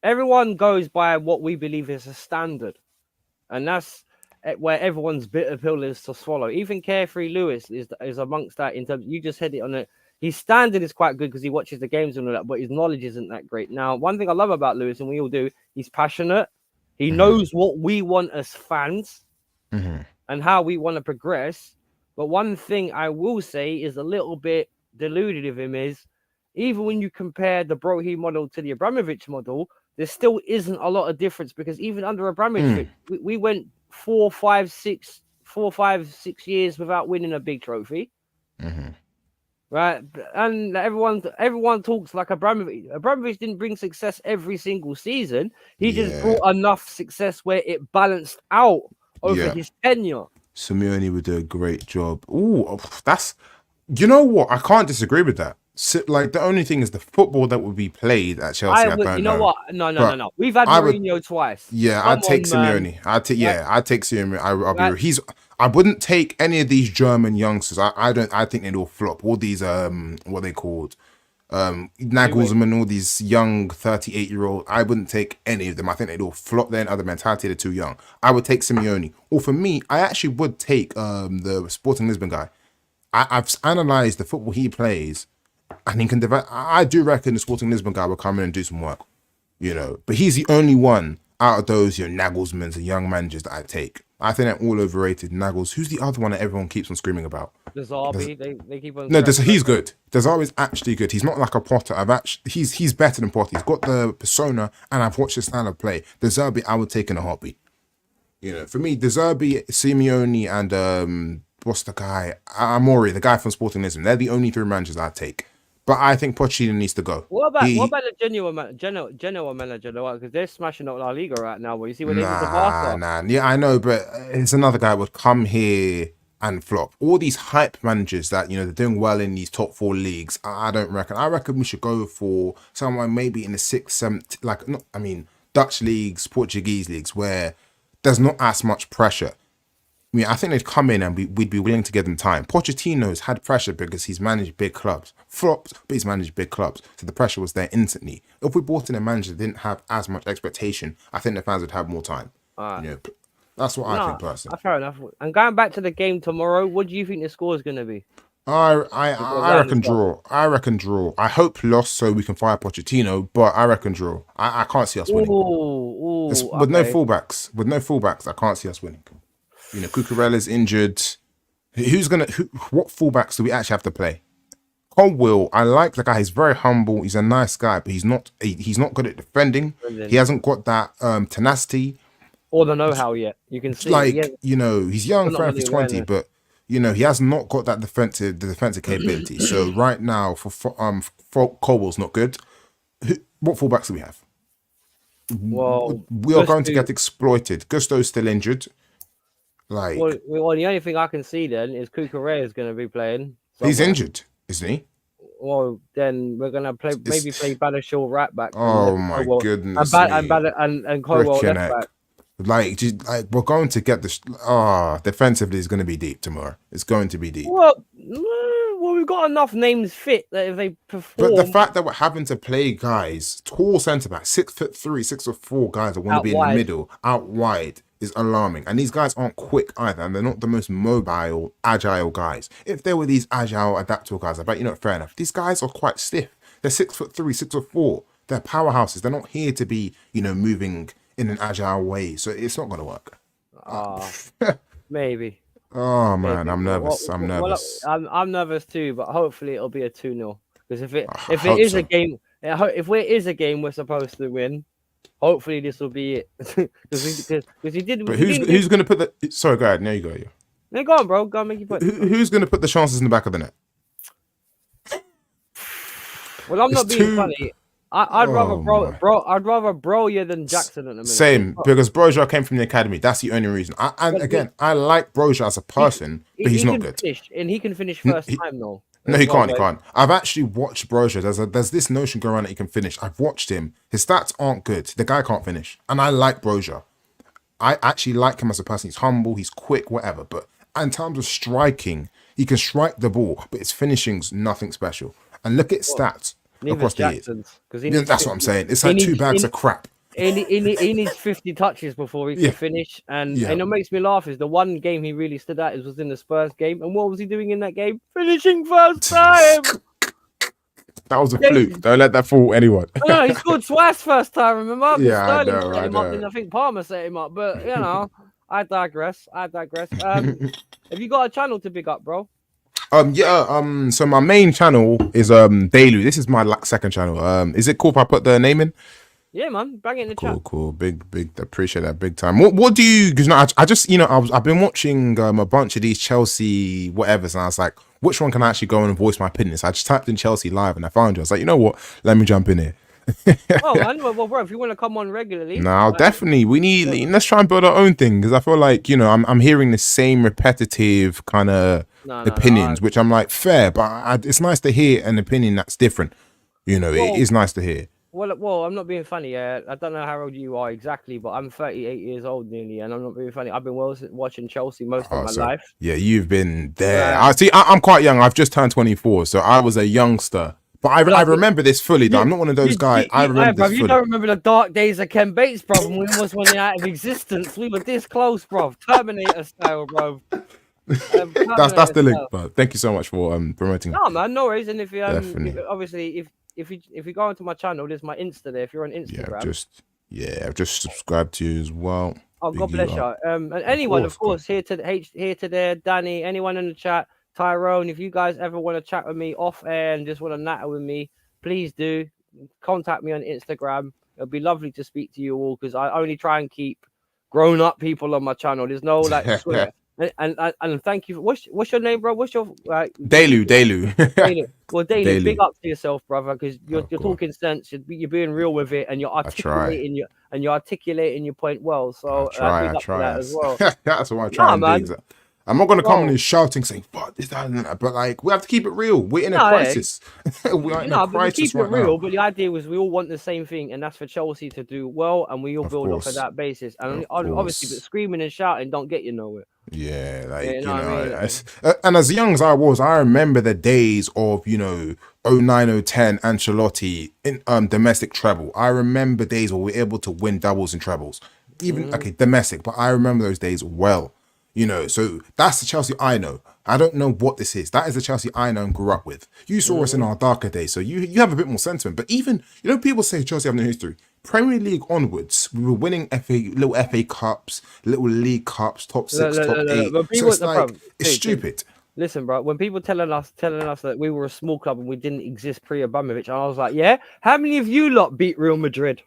everyone goes by what we believe is a standard, and that's where everyone's bitter pill is to swallow. Even Carefree Lewis is amongst that. In terms, you just hit it on it. His standard is quite good because he watches the games and all that, but his knowledge isn't that great. Now, one thing I love about Lewis, and we all do, he's passionate. He knows what we want as fans and how we want to progress. But one thing I will say is a little bit deluded of him is, even when you compare the Brohy model to the Abramovich model, there still isn't a lot of difference because even under Abramovich, we went 4, 5, 6 years without winning a big trophy. Right, and everyone talks like Abramovich. Abramovich didn't bring success every single season. He just brought enough success where it balanced out over his tenure. Simeone would do a great job. Ooh, that's, you know what? I can't disagree with that. Like the only thing is the football that would be played at Chelsea. I don't know. You know what? No. We've had Mourinho twice. Yeah, I'd take Simeone. I'd take Simeone. I'll be real. I wouldn't take any of these German youngsters. I think they'd all flop. All these what they called Nagelsmann, all these young 38-year-old. I wouldn't take any of them. I think they'd all flop. Then other mentality, they're too young. I would take Simeone. Or for me, I actually would take the Sporting Lisbon guy. I've analysed the football he plays, and he can develop. I do reckon the Sporting Lisbon guy will come in and do some work, you know. But he's the only one out of those, you know, Nagelsmans and young managers that I take. I think they're all overrated. Nagels. Who's the other one that everyone keeps on screaming about? The Zarbi. They keep on. No, he's good. Zarbi's actually good. He's not like a Potter. He's better than Potter. He's got the persona, and I've watched his style of play. The Zarbi, I would take in a heartbeat. You know, for me, the Zarbi, Simeone, and what's the guy? Amori, the guy from Sporting Lisbon. They're the only 3 managers I'd take. But I think Pochettino needs to go. What about the Genoa manager? Because they're smashing up La Liga right now. Well, you see what they did to Barca. Yeah, I know, but it's another guy would come here and flop. All these hype managers that, you know, they're doing well in these top 4 leagues. I don't reckon. I reckon we should go for someone maybe in the 6th, 7th, Dutch leagues, Portuguese leagues, where there's not as much pressure. I mean, I think they'd come in and we'd be willing to give them time. Pochettino's had pressure because he's managed big clubs. Flopped, but he's managed big clubs. So the pressure was there instantly. If we brought in a manager that didn't have as much expectation, I think the fans would have more time. You know, that's what I think personally. Fair enough. And going back to the game tomorrow, what do you think the score is going to be? I reckon draw. I reckon draw. I hope loss so we can fire Pochettino, but I reckon draw. I can't see us winning. With no fullbacks, I can't see us winning. You know, Cucurella's injured. What fullbacks do we actually have to play? Colwill, I like the guy. He's very humble. He's a nice guy, but he's not good at defending. He hasn't got that tenacity. or the know-how yet. You can see it. Yeah, Like, he's young, not fair for really 20, awareness. but he has not got that defensive capability. So right now, for Colwell's not good. What fullbacks do we have? Well, We are going to Gusto. get exploited. Gusto's still injured. Like, Well, the only thing I can see then is Cucurella is going to be playing he's somewhere. injured, isn't he? Well, then we're gonna play It's, Banishall right back and oh my Colwell goodness me. and Colwell Freaking left heck. back. Like we're going to get this. Defensively is going to be deep tomorrow. It's going to be deep. Well, we've got enough names fit that if they perform. But the fact that we're having to play guys, tall centre back, 6'3", 6'4" guys that want to be in the middle, out wide, is alarming. And these guys aren't quick either, and they're not the most mobile, agile guys. If they were these agile, adaptable guys, I bet fair enough. These guys are quite stiff. They're 6'3", 6'4". They're powerhouses. They're not here to be, moving in an agile way. So it's not going to work. Maybe. Oh man, Maybe. I'm nervous. I'm nervous. I'm nervous too, but hopefully it'll be a 2-0. Because if it is so. a game, if it is a game we're supposed to win, hopefully this will be it. Because he did. But who's going to put the? Sorry, go ahead. There you go. Yeah. No, go on, bro. Go on, make your point. Who's going to put the chances in the back of the net? Well, I'm not being funny. I'd rather Broja than Jackson at the minute. Same, because Broja came from the academy. That's the only reason. I like Broja as a person, but he's not good. He can finish first time though. No, he can't. He can't. I've actually watched Broja. There's this notion going around that he can finish. I've watched him. His stats aren't good. The guy can't finish, and I like Broja. I actually like him as a person. He's humble. He's quick. Whatever. But in terms of striking, he can strike the ball, but his finishing's nothing special. And look at stats. Across the years. That's what I'm saying. It's like 2 bags of crap. He needs 50 touches before he can finish. And what makes me laugh is the one game he really stood out was in the Spurs game. And what was he doing in that game? Finishing first time. That was a fluke. Don't let that fool anyone. No, he scored twice first time, remember? Yeah, I know. And I think Palmer set him up. But, I digress. Have you got a channel to pick up, bro? So my main channel is Delu. This is my second channel. Is it cool if I put the name in? Yeah, man, bang it in the chat. Cool. Big appreciate that big time. What do you, because I just I've been watching a bunch of these Chelsea whatevers, and I was like, which one can I actually go and voice my opinion? So I just typed in Chelsea live and I found you. I was like, you know what, let me jump in here. Well, bro, if you want to come on regularly, definitely. We need. Let's try and build our own thing, because I feel like I'm hearing the same repetitive kind of opinions, which I'm like fair, but it's nice to hear an opinion that's different. It is nice to hear. Well, I'm not being funny. I don't know how old you are exactly, but I'm 38 years old nearly, and I'm not being funny. I've been watching Chelsea most of my life. Yeah, you've been there. I'm quite young. I've just turned 24, so I was a youngster. But I remember this fully, though. I'm not one of those guys. I remember this fully. You don't remember the dark days of Ken Bates, bro, when we almost went out of existence. We were this close, bro. Terminator style, bro. That's the link, bro. Thank you so much for promoting. No, man, no worries. And if you obviously if you go onto my channel, there's my Insta there. If you're on Instagram, I've just subscribed to you as well. Oh, God bless you. And anyone, of course, here to there, Danny, anyone in the chat, Tyrone, if you guys ever want to chat with me off air and just want to natter with me, please do contact me on Instagram. It'll be lovely to speak to you all, because I only try and keep grown up people on my channel. There's no swear. And thank you. What's your name, bro? What's your Delu? Well, Delu, big up to yourself, brother, because you're talking sense. You're being real with it, and you're articulating your point well. So I try that as well. That's what I try and do. I'm not going to come on and shouting saying, fuck this, that, and that. But we have to keep it real. We're in a crisis. We are in a crisis right now. But the idea was we all want the same thing, and that's for Chelsea to do well, and we all build off of that basis. And obviously, but screaming and shouting don't get you nowhere. Yeah, and as young as I was, I remember the days of 09, 010 Ancelotti in domestic treble. I remember days where we were able to win doubles and trebles, even domestic. But I remember those days well. So that's the Chelsea I know. I don't know what this is. That is the Chelsea I know and grew up with. You saw us in our darker days, so you have a bit more sentiment. But even, people say Chelsea have no history. Premier League onwards, we were winning little FA Cups, little League Cups, top 6, top 8. So it's stupid. Listen, bro, when people telling us that we were a small club and we didn't exist pre-Abramovich, and I was like, yeah, how many of you lot beat Real Madrid?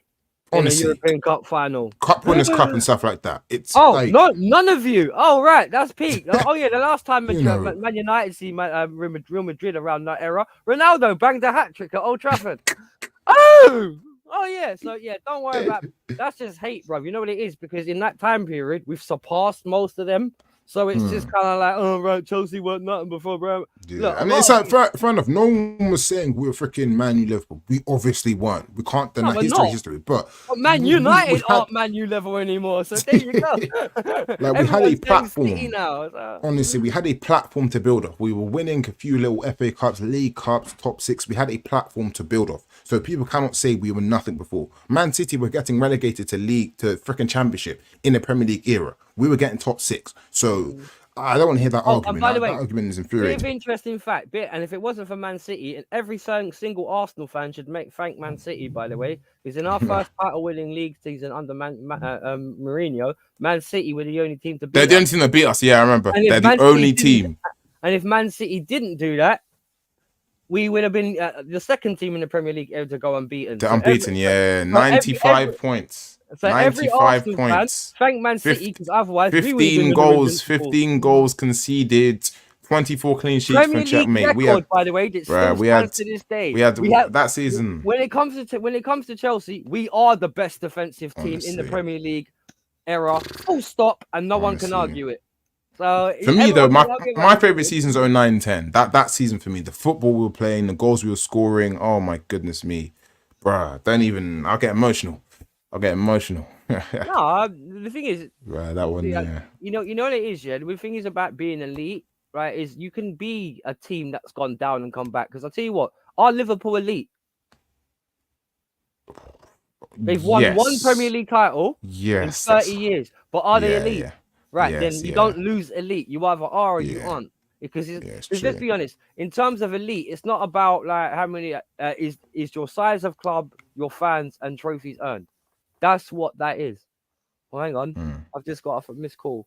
in a Honestly, European Cup final. Cup Winners' Cup and stuff like that. It's Oh like, no, none of you. Oh right, that's peak. Oh yeah, the last time you know, Man United see Real Madrid around that era, Ronaldo banged a hat trick at Old Trafford. Oh yeah. So yeah, don't worry about. That's just hate, bro. You know what it is, because in that time period we've surpassed most of them. So it's just kind of like, oh right, Chelsea weren't nothing before, bro. yeah. Look, And it's like, fair enough. No one was saying we were freaking Man U Liverpool. We obviously weren't. We can't deny we're history, not. history. But But Man we United had, aren't Man U level anymore. So there you go. like, we had a Everyone's saying City platform. now. So. Honestly, we had a platform to build off. We were winning a few little FA Cups, League Cups, top six. We had a platform to build off. So people cannot say we were nothing before. Man City were getting relegated to freaking championship in the Premier League era. We were getting top six. So I don't want to hear that argument. And by the way, that argument is bit of infuriating. interesting fact, and if it wasn't for Man City, and every single Arsenal fan should thank Man City, by the way, because in our first title-winning league season under Mourinho, Man City were the only team to beat They're the only us. team that beat us. Yeah, I remember. And if They're the Man City only team. And if Man City didn't do that, we would have been the second team in the Premier League ever to go unbeaten. They're unbeaten, yeah. 95 points. So every 95 Arsenal points. fan thank Man City, because otherwise we would have 15 been goals, 15 goals conceded, 24 clean sheets Premier for checkmate. League We record, had, by the way, that bruh, still stands to this day. we had that season. When it comes to Chelsea, we are the best defensive team in the Honestly. Premier League era. Full stop, and no one can Honestly. argue it. So For me though, everyone my favorite season's 09-10. That season for me, the football we were playing, the goals we were scoring. Oh my goodness me, bruh. I'll get emotional. No, the thing is, Right, that one. Yeah. you know what it is, yeah. The thing is about being elite, right? Is you can be a team that's gone down and come back. Because I'll tell you what, are Liverpool elite? They've won one Premier League title in 30 years, but are they elite? Yeah. Right, Yes, then you don't lose elite. You either are or you Yeah. aren't. Because it's let's be honest, in terms of elite, it's not about like how many is your size of club, your fans, and trophies earned. That's what that is. Well, hang on, I've just got off a missed call.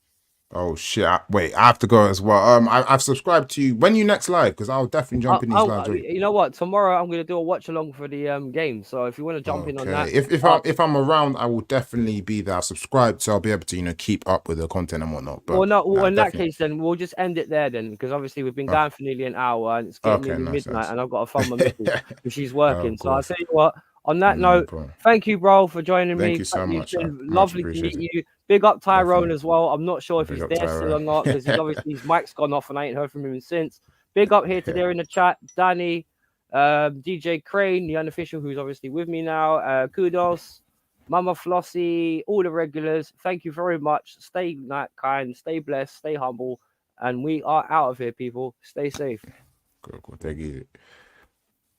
Oh shit! Wait, I have to go as well. I've subscribed to you. When you next live? Because I'll definitely jump in these lives. You know what? Tomorrow I'm going to do a watch along for the game. So if you want to jump in on that, if I'm around, I will definitely be there. I've subscribed, so I'll be able to keep up with the content and whatnot. But in that case, then we'll just end it there then, because obviously we've been going for nearly an hour and it's getting nearly midnight, and I've got to phone my missus because she's working. So I'll tell you what. On that note, thank you, bro, for joining me. Thank you so much. Lovely to meet you. Big up Tyrone as well. I'm not sure if he's there still or not, because his mic's gone off and I ain't heard from him since. Big up here to there in the chat, Danny, DJ Crane, the unofficial, who's obviously with me now. Kudos, Mama Flossie, all the regulars. Thank you very much. Stay kind, stay blessed, stay humble, and we are out of here, people. Stay safe. Cool. Take it easy.